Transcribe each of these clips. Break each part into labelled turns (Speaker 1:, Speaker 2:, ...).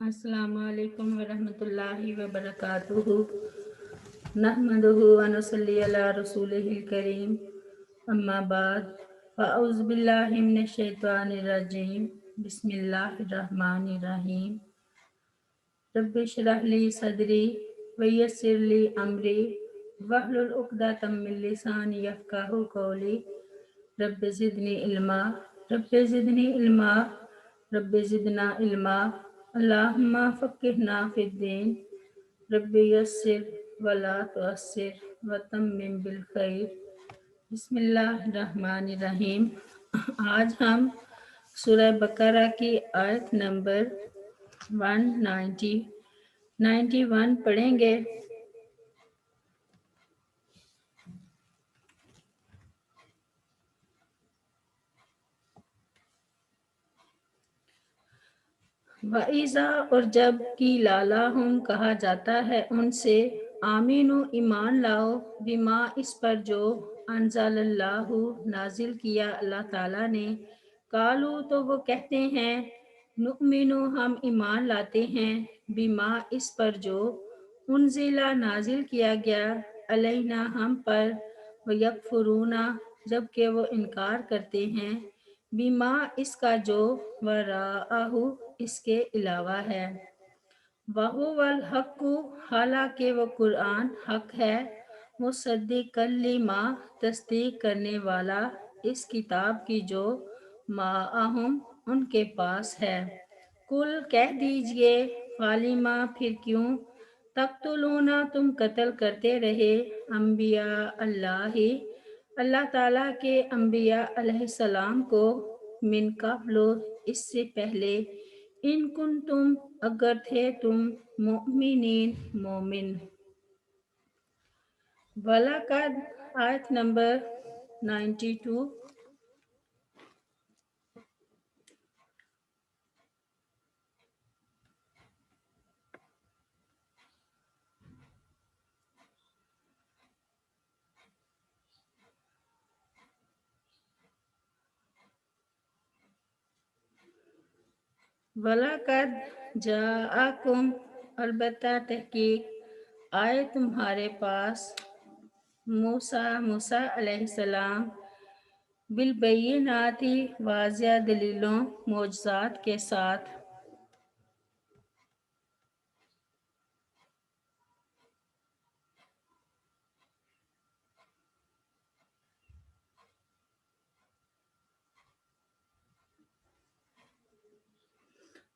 Speaker 1: السلام علیکم ورحمۃ اللہ وبرکاتہ نحمدہ ونصلی علی رسولہ الکریم اما بعد فاعوذ باللہ من الشیطان الرجیم بسم اللہ الرحمن الرحیم رب اشرح لی صدری ویسر لی امری واحلل عقدۃ من لسانی یفقہوا قولی رب زدنی علما رب زدنی علما رب زدنا علما اللہم فقہنا فی الدین رب یسر ولا تعسر وتمم بالخیر بسم اللہ الرحمن الرحیم۔ آج ہم سورہ بقرہ کی آیت نمبر 191 پڑھیں گے۔ وَإِذَا اور جب کی لالا ہم کہا جاتا ہے ان سے آمینو ایمان لاؤ بما اس پر جو انزل اللہ نازل کیا اللہ تعالیٰ نے، قالو تو وہ کہتے ہیں نؤمنو ہم ایمان لاتے ہیں بما اس پر جو انزلہ نازل کیا گیا علینا ہم پر ویکفرون جبکہ وہ انکار کرتے ہیں بما اس کا جو وراءہ اس کے علاوہ ہے، وَهُوَ الْحَقُّ حالانکہ وہ قرآن حق ہے، مصدق لما تصدیق کرنے والا اس کتاب کی جو معہم ان کے پاس ہے۔ کل کہہ دیجئے فالما پھر کیوں تقتلون تم قتل کرتے رہے انبیاء اللہ تعالیٰ کے انبیاء علیہ السلام کو من قبل اس سے پہلے ان کنتم اگر تھے تم مؤمنین مومن۔ وَلَقَدْ آیت نمبر 92۔ وَلَقَدْ جَاءَكُمْ البتہ تحقیق آئے تمہارے پاس موسیٰ علیہ السلام بالبینات واضح دلیلوں معجزات کے ساتھ۔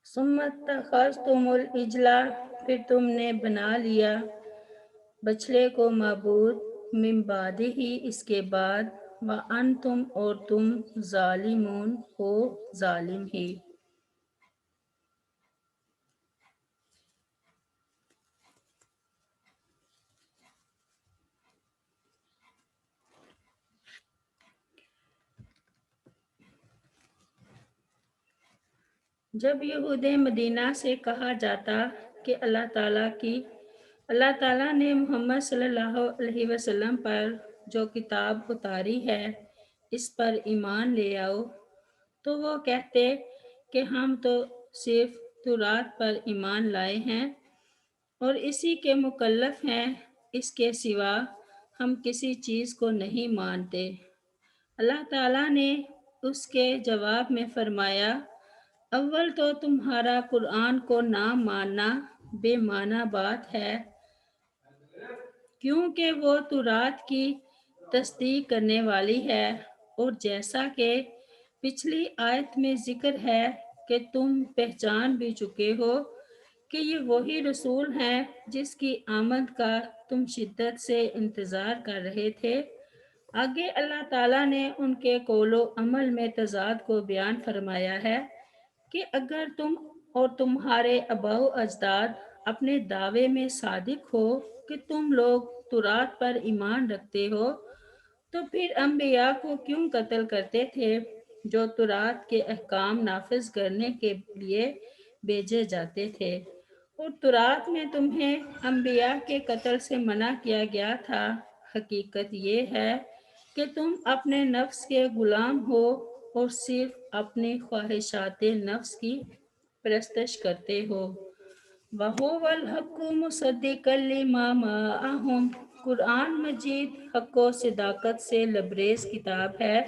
Speaker 1: ثم اتخذتم العجل پھر تم نے بنا لیا بچڑے کو معبود من بعدہ اس کے بعد وانتم اور تم ظالمون ہو ظالم ہی۔ جب یہود مدینہ سے کہا جاتا کہ اللہ تعالیٰ نے محمد صلی اللہ علیہ وسلم پر جو کتاب اتاری ہے اس پر ایمان لے آؤ، تو وہ کہتے کہ ہم تو صرف تورات پر ایمان لائے ہیں اور اسی کے مکلف ہیں، اس کے سوا ہم کسی چیز کو نہیں مانتے۔ اللہ تعالیٰ نے اس کے جواب میں فرمایا اول تو تمہارا قرآن کو نہ ماننا بے معنی بات ہے، کیونکہ وہ تورات کی تصدیق کرنے والی ہے، اور جیسا کہ پچھلی آیت میں ذکر ہے کہ تم پہچان بھی چکے ہو کہ یہ وہی رسول ہیں جس کی آمد کا تم شدت سے انتظار کر رہے تھے۔ آگے اللہ تعالیٰ نے ان کے قول و عمل میں تضاد کو بیان فرمایا ہے کہ اگر تم اور تمہارے آباء و اجداد اپنے دعوے میں صادق ہو کہ تم لوگ تورات پر ایمان رکھتے ہو، تو پھر انبیاء کو کیوں قتل کرتے تھے جو تورات کے احکام نافذ کرنے کے لیے بھیجے جاتے تھے، اور تورات میں تمہیں انبیاء کے قتل سے منع کیا گیا تھا۔ حقیقت یہ ہے کہ تم اپنے نفس کے غلام ہو اور صرف اپنی خواہشات نفس کی پرستش کرتے ہو۔ وَهُوَ الْحَقُّ مُصَدِّقًا لِمَا مَعَهُمْ، قرآن مجید حق و صداقت سے لبریز کتاب ہے۔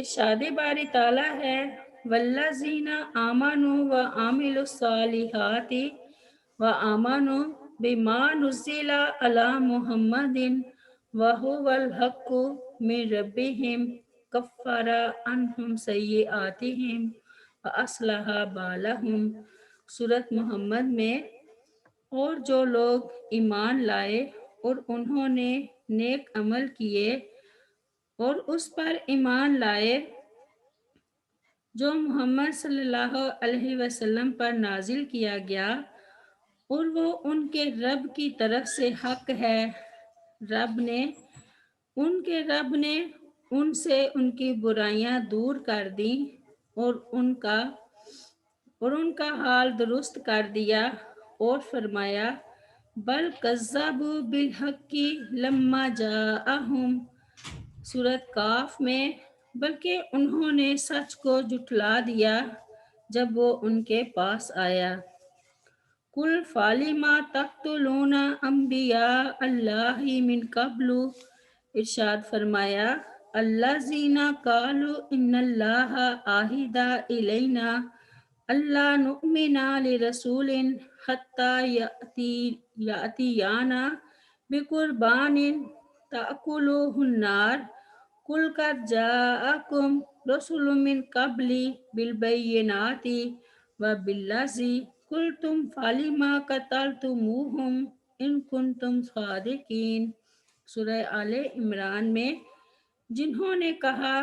Speaker 1: ارشاد باری تعالیٰ ہے والذین آمنوا وعملوا الصالحات وآمنوا بما نزل علی محمد وهو الحق من ربهم کفر عنہم سیئاتہم وأصلح بالہم، سورۃ محمد میں، اور جو لوگ ایمان لائے اور انہوں نے نیک عمل کیے اور اس پر ایمان لائے جو محمد صلی اللہ علیہ وسلم پر نازل کیا گیا، اور وہ ان کے رب کی طرف سے حق ہے، ان کے رب نے ان سے ان کی برائیاں دور کر دیں اور ان کا حال درست کر دیا، اور فرمایا بل کذبوا بالحق لما جاءہم، سورۃ کاف میں، بلکہ انہوں نے سچ کو جھٹلا دیا جب وہ ان کے پاس آیا۔ قل فلم تقتلون انبیاء اللہ من قبل، ارشاد فرمایا الذین قالوا ان اللہ عہد الینا اللہ نؤمن لرسول حتی یأتینا بقربان تأکلہ النار قل قد جاءکم رسول من قبلی بالبینات وبالذی قلتم فلم قتلتموہم ان کنتم صادقین، سورہ آل عمران میں، جنہوں نے کہا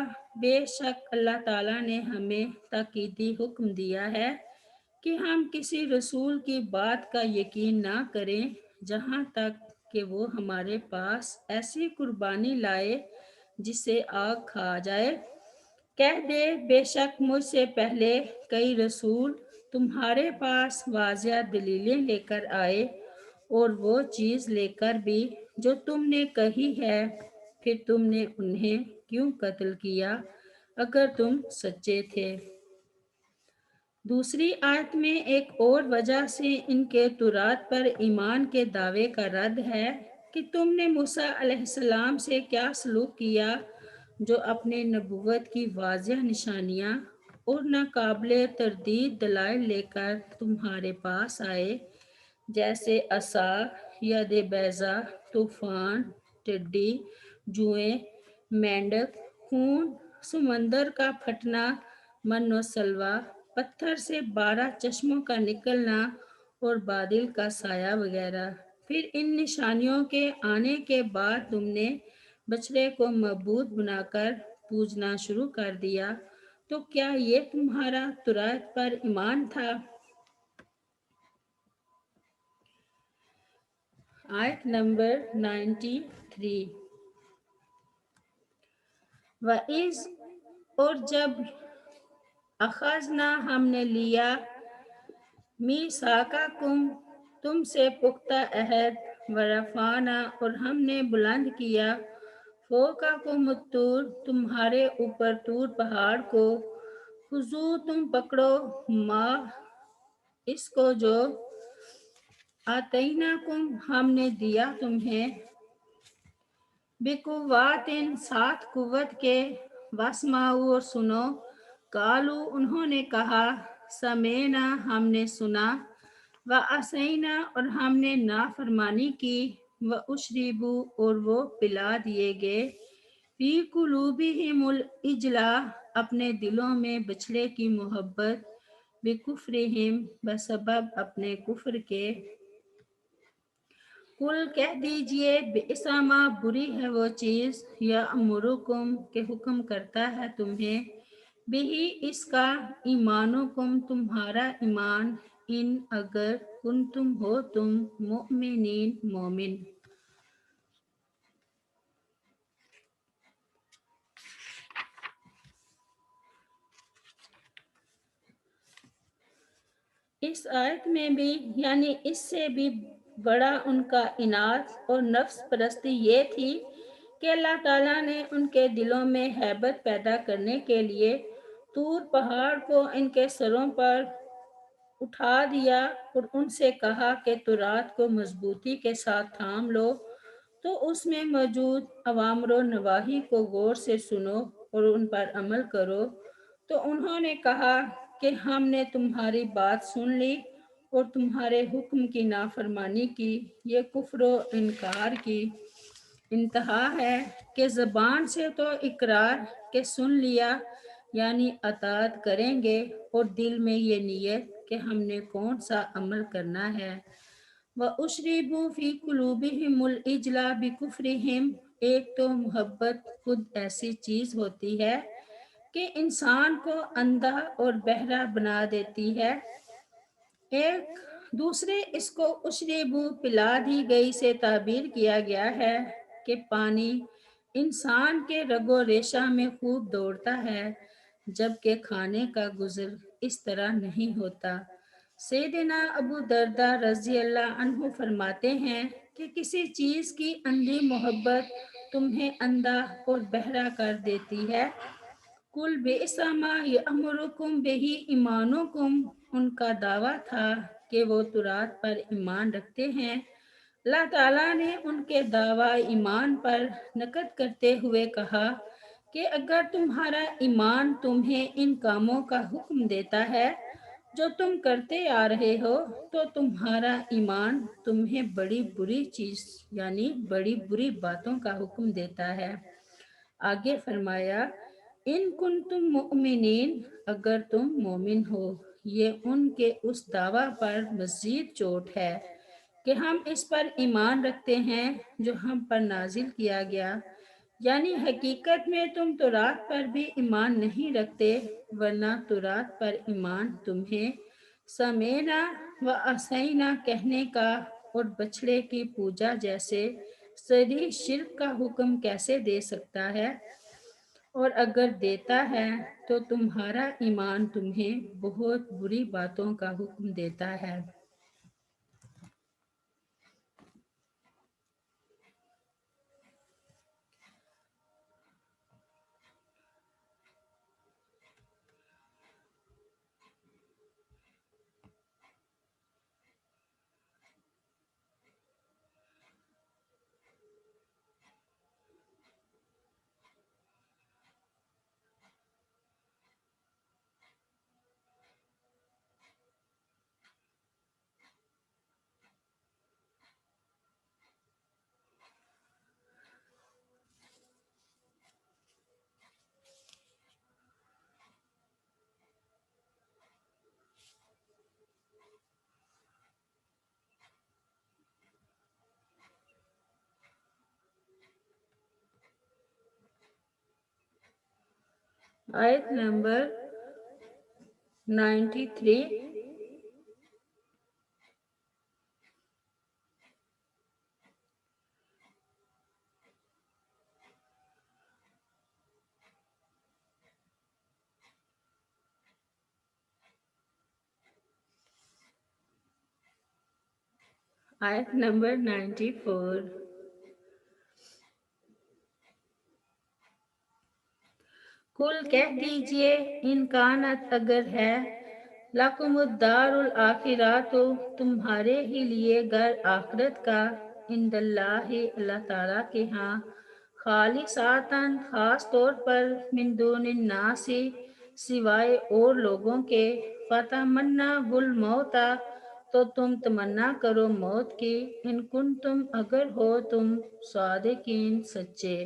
Speaker 1: بے شک اللہ تعالیٰ نے ہمیں تاکیدی حکم دیا ہے کہ ہم کسی رسول کی بات کا یقین نہ کریں جہاں تک کہ وہ ہمارے پاس ایسی قربانی لائے جسے آگ کھا جائے۔ کہہ دے بے شک مجھ سے پہلے کئی رسول تمہارے پاس واضح دلیلیں لے کر آئے، اور وہ چیز لے کر بھی جو تم نے کہی ہے، پھر تم نے انہیں کیوں قتل کیا اگر تم سچے تھے۔ دوسری آیت میں ایک اور وجہ سے ان کے تورات پر ایمان کے دعوے کا رد ہے کہ تم نے موسیٰ علیہ السلام سے کیا سلوک کیا جو اپنے نبوت کی واضح نشانیاں اور ناقابل تردید دلائل لے کر تمہارے پاس آئے، جیسے عصا، ید بیضا، طوفان، ٹڈی، جوئیں، مینڈک، خون، سمندر کا پھٹنا، من و سلویٰ، پتھر سے 12 چشموں کا نکلنا اور بادل کا سایہ وغیرہ۔ پھر ان نشانیوں کے آنے کے بعد تم نے بچڑے کو معبود بنا کر پوجنا شروع کر دیا، تو کیا یہ تمہارا تورات پر ایمان تھا؟ آیت نمبر 93۔ وَإِذْ، اور جب اخذنا ہم نے لیا میثاقکم تم سے پختہ عہد، ورفعنا اور ہم نے بلند کیا فوقکم الطور تمہارے اوپر طور پہاڑ کو، خذوا تم پکڑو ما اس کو جو آتیناکم ہم نے دیا تمہیں، بقوۃ ساتھ قوت کے، واسمعوا اور سنو، قالوا انہوں نے کہا سمعنا ہم نے سنا، وعصینا اور ہم نے نافرمانی کی، واشربوا اور وہ پلا دیے گئے، فی قلوبہم العجل اپنے دلوں میں بچڑے کی محبت، بکفرہم بسبب اپنے کفر کے۔ قل کہہ دیجئے بئس ما بری ہے وہ چیز، یأمرکم کہ حکم کرتا ہے تمہیں، بہی اس کا، ایمانکم تمہارا ایمان، ان اگر کنتم ہو تم مؤمنین مومن۔ اس آیت میں بھی یعنی اس سے بھی بڑا ان کا عناد اور نفس پرستی یہ تھی کہ اللہ تعالیٰ نے ان کے دلوں میں ہیبت پیدا کرنے کے لیے طور پہاڑ کو ان کے سروں پر اٹھا دیا اور ان سے کہا کہ تورات کو مضبوطی کے ساتھ تھام لو، تو اس میں موجود اوامر و نواہی کو غور سے سنو اور ان پر عمل کرو۔ تو انہوں نے کہا کہ ہم نے تمہاری بات سن لی اور تمہارے حکم کی نافرمانی کی۔ یہ کفر و انکار کی انتہا ہے کہ زبان سے تو اقرار کہ سن لیا یعنی اطاعت کریں گے، اور دل میں یہ نیت کہ ہم نے کون سا عمل کرنا ہے۔ وَأُشْرِبُوا فِي قُلُوبِهِمُ الْإِجْلَ بِكُفْرِهِمْ، ایک تو محبت خود ایسی چیز ہوتی ہے کہ انسان کو اندھا اور بہرا بنا دیتی ہے، ایک دوسرے اس کو اشربو پلا دی گئی سے تعبیر کیا گیا ہے کہ پانی انسان کے رگ و ریشہ میں خوب دوڑتا ہے، جبکہ کھانے کا گزر اس طرح نہیں ہوتا۔ سیدنا ابو درداء رضی اللہ عنہ فرماتے ہیں کہ کسی چیز کی اندھی محبت تمہیں اندھا اور بہرا کر دیتی ہے۔ کل بئس ما یأمرکم بہ ایمانکم، ان کا دعویٰ تھا کہ وہ تورات پر ایمان رکھتے ہیں۔ اللہ تعالیٰ نے ان کے دعویٰ ایمان پر نقد کرتے ہوئے کہا کہ اگر تمہارا ایمان تمہیں ان کاموں کا حکم دیتا ہے جو تم کرتے آ رہے ہو، تو تمہارا ایمان تمہیں بڑی بری چیز یعنی بڑی بری باتوں کا حکم دیتا ہے۔ آگے فرمایا ان کنتم مؤمنین، اگر تم مومن ہو۔ یہ ان کے اس دعویٰ پر مزید چوٹ ہے کہ ہم اس پر ایمان رکھتے ہیں جو ہم پر نازل کیا گیا، یعنی حقیقت میں تم تورات پر بھی ایمان نہیں رکھتے، ورنہ تورات پر ایمان تمہیں سمینا و عصینا کہنے کا اور بچھڑے کی پوجا جیسے صریح شرک کا حکم کیسے دے سکتا ہے؟ اور اگر دیتا ہے تو تمہارا ایمان تمہیں بہت بری باتوں کا حکم دیتا ہے۔ آیت نمبر 93۔ آیت نمبر 94۔ کل کہہ دیجئے ان کانت اگر ہے لکم الدار الاخرۃ، تمہارے ہی لیے گھر آخرت کا، عند اللہ اللہ تعالیٰ کے ہاں، خالصاتاً خاص طور پر، من دون الناس سوائے اور لوگوں کے، فتمنوا الموت، تو تم تمنا کرو موت کی، ان کنتم اگر ہو تم صادقین سچے۔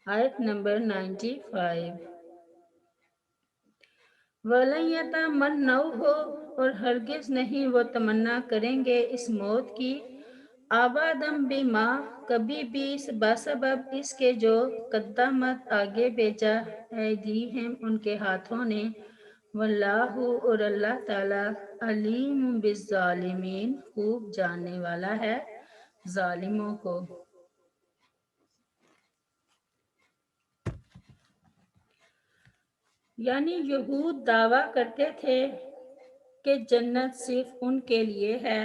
Speaker 1: آیت نمبر 95۔ وَلَن يَتَمَنَّوْهُ، اور ہرگز نہیں وہ تمنا کریں گے اس موت کی، آبادم بما، کبھی بھی بسبب اس کے جو قدمت آگے بھیجا ایدیہم ان کے ہاتھوں نے، واللہ اور اللہ تعالی علیم بالظالمین، خوب جاننے والا ہے ظالموں کو۔ یعنی یہود دعویٰ کرتے تھے کہ جنت صرف ان کے لیے ہے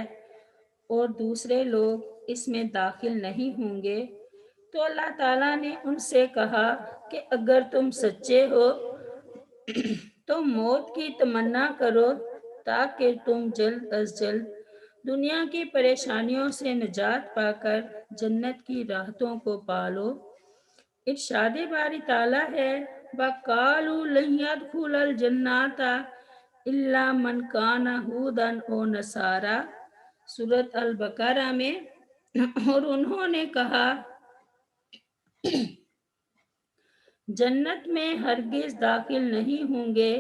Speaker 1: اور دوسرے لوگ اس میں داخل نہیں ہوں گے، تو اللہ تعالیٰ نے ان سے کہا کہ اگر تم سچے ہو تو موت کی تمنا کرو تاکہ تم جلد از جلد دنیا کی پریشانیوں سے نجات پا کر جنت کی راحتوں کو پالو۔ ارشاد باری تعالیٰ ہے وَقَالُوا لَن يَدْخُلَ الْجَنَّةَ إِلَّا مَنْ كَانَ هُودًا أَوْ نَصَارَىٰ، سورۃ البقرہ میں، اور انہوں نے کہا جنت میں ہرگز داخل نہیں ہوں گے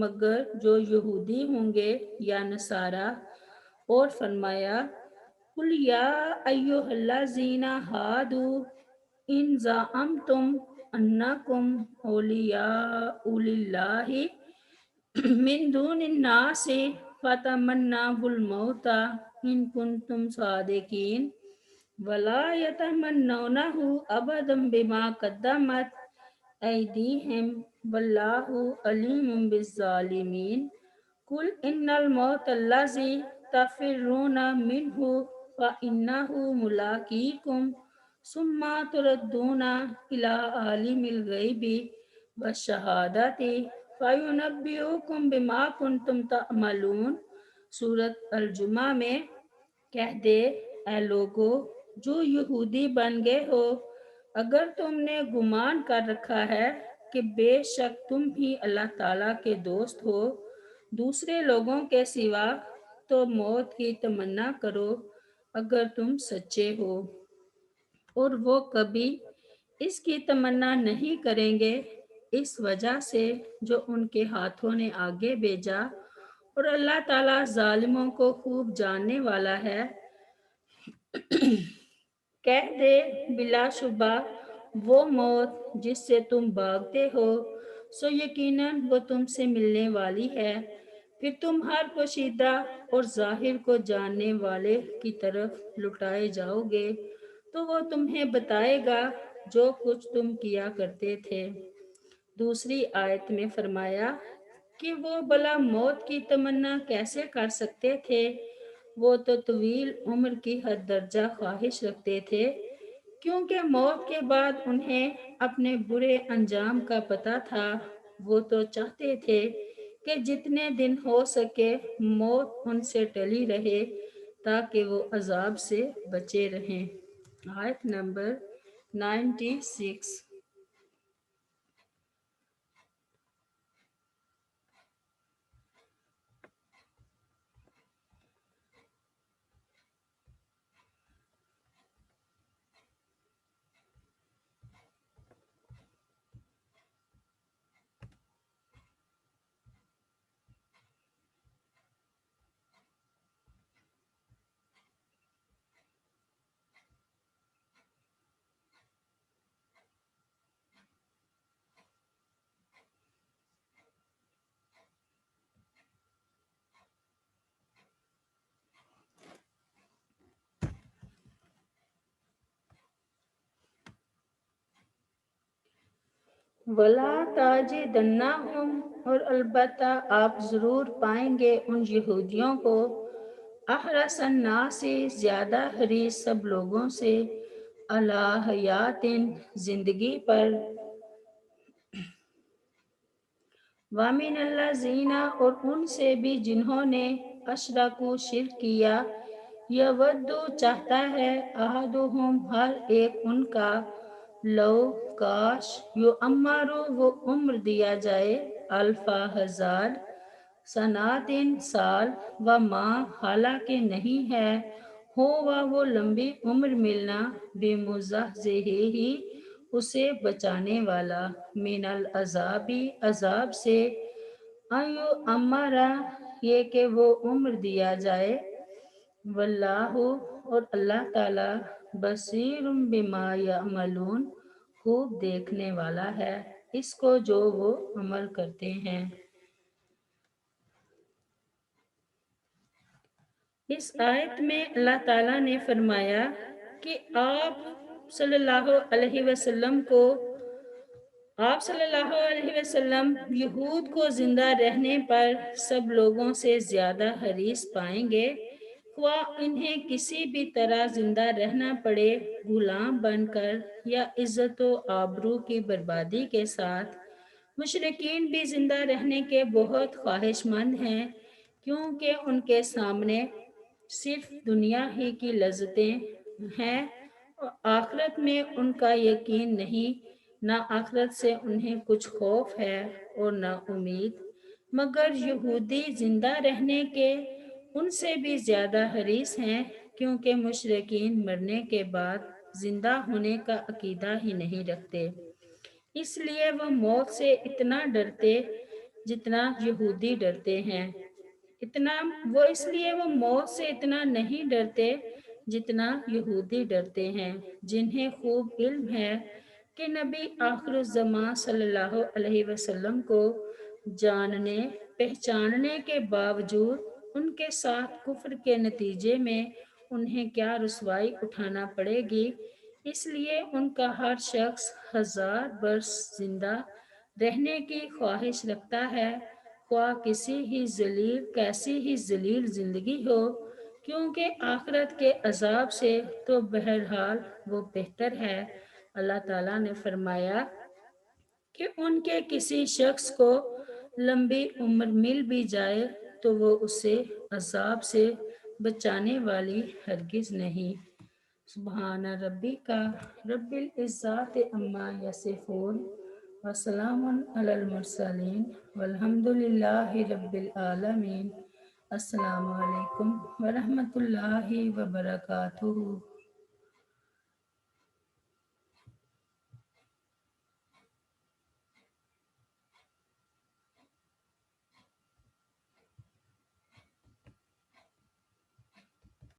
Speaker 1: مگر جو یہودی ہوں گے یا نصارہ، اور فرمایا قُلْ يَا أَيُّهَا الَّذِينَ هَادُوا إِنْ زَعَمْتُمْ أَنَّكُمْ أَوْلِيَاءُ لِلَّهِ مِنْ دُونِ النَّاسِ فَتَمَنَّوُا الْمَوْتَ إِنْ كُنْتُمْ صَادِقِينَ وَلَا يَتَمَنَّوْنَهُ أَبَدًا بِمَا قَدَّمَتْ أَيْدِيهِمْ وَاللَّهُ عَلِيمٌ بِالظَّالِمِينَ قُلْ إِنَّ الْمَوْتَ الَّذِي تَفِرُّونَ مِنْهُ فَإِنَّهُ مُلَاقِيكُمْ ثُمَّ تُرَدُّونَ إِلَى عَالِمِ الْغَيْبِ وَالشَّهَادَةِ فَيُنَبِّئُكُم بِمَا كُنتُمْ تَعْمَلُونَ، سورۃ الجمعہ میں، کہہ دے اے لوگو جو یہودی بن گئے ہو، اگر تم نے گمان کر رکھا ہے کہ بے شک تم ہی اللہ تعالیٰ کے دوست ہو دوسرے لوگوں کے سوا، تو موت کی تمنا کرو اگر تم سچے ہو، اور وہ کبھی اس کی تمنا نہیں کریں گے اس وجہ سے جو ان کے ہاتھوں نے آگے بھیجا، اور اللہ تعالیٰ ظالموں کو خوب جاننے والا ہے۔ کہہ دے بلا شبہ وہ موت جس سے تم بھاگتے ہو سو یقیناً وہ تم سے ملنے والی ہے، پھر تم ہر پوشیدہ اور ظاہر کو جاننے والے کی طرف لٹائے جاؤ گے، تو وہ تمہیں بتائے گا جو کچھ تم کیا کرتے تھے۔ دوسری آیت میں فرمایا کہ وہ بلا موت کی تمنا کیسے کر سکتے تھے، وہ تو طویل عمر کی حد درجہ خواہش رکھتے تھے، کیونکہ موت کے بعد انہیں اپنے برے انجام کا پتہ تھا۔ وہ تو چاہتے تھے کہ جتنے دن ہو سکے موت ان سے ٹلی رہے تاکہ وہ عذاب سے بچے رہیں۔ آیت نمبر 96۔ وَلَا تَجِدَنَّهُمْ، اور البتہ آپ ضرور پائیں گے ان یہودیوں کو، احرص الناس، زیادہ حریص سب لوگوں سے، علی حیات، زندگی پر، وَمِنَ الَّذِينَ، اور ان سے بھی جنہوں نے اشرکوا شرک کیا، یود چاہتا ہے احدہم ہر ایک ان کا، لو کاش، یعمر وہ عمر دیا جائے، الف ہزار، سناتن سال، وما حالانکہ نہیں ہے، ہوا وہ لمبی عمر ملنا، بمزحزحہ اسے بچانے والا، من العذاب عذاب سے، ان یعمر یہ کہ وہ عمر دیا جائے، واللہ اور اللہ تعالی، بصیر بما یعملون خوب دیکھنے والا ہے اس کو جو وہ عمل کرتے ہیں۔ اس آیت میں اللہ تعالیٰ نے فرمایا کہ آپ صلی اللہ علیہ وسلم یہود کو زندہ رہنے پر سب لوگوں سے زیادہ حریص پائیں گے، خواہ انہیں کسی بھی طرح زندہ رہنا پڑے، غلام بن کر یا عزت و آبرو کی بربادی کے ساتھ، مشرکین بھی زندہ رہنے کے بہت خواہش مند ہیں، کیونکہ ان کے سامنے صرف دنیا ہی کی لذتیں ہیں اور آخرت میں ان کا یقین نہیں، نہ آخرت سے انہیں کچھ خوف ہے اور نہ امید۔ مگر یہودی زندہ رہنے کے ان سے بھی زیادہ حریص ہیں، کیونکہ مشرکین مرنے کے بعد زندہ ہونے کا عقیدہ ہی نہیں رکھتے، اس لیے وہ موت سے اتنا ڈرتے جتنا یہودی ڈرتے ہیں، اتنا وہ اس لیے وہ موت سے اتنا نہیں ڈرتے جتنا یہودی ڈرتے ہیں، جنہیں خوب علم ہے کہ نبی آخر الزماں صلی اللہ علیہ وسلم کو جاننے پہچاننے کے باوجود ان کے ساتھ کفر کے نتیجے میں انہیں کیا رسوائی اٹھانا پڑے گی، اس لیے ان کا ہر شخص 1000 برس زندہ رہنے کی خواہش رکھتا ہے، خواہ کیسی ہی ذلیل زندگی ہو، کیونکہ آخرت کے عذاب سے تو بہرحال وہ بہتر ہے۔ اللہ تعالیٰ نے فرمایا کہ ان کے کسی شخص کو لمبی عمر مل بھی جائے تو وہ اسے عذاب سے بچانے والی ہرگز نہیں۔ سبحان ربی کا رب العزت عما یصفون وسلام علی المرسلین والحمد للہ رب العالمین۔ السلام علیکم ورحمۃ اللہ وبرکاتہ۔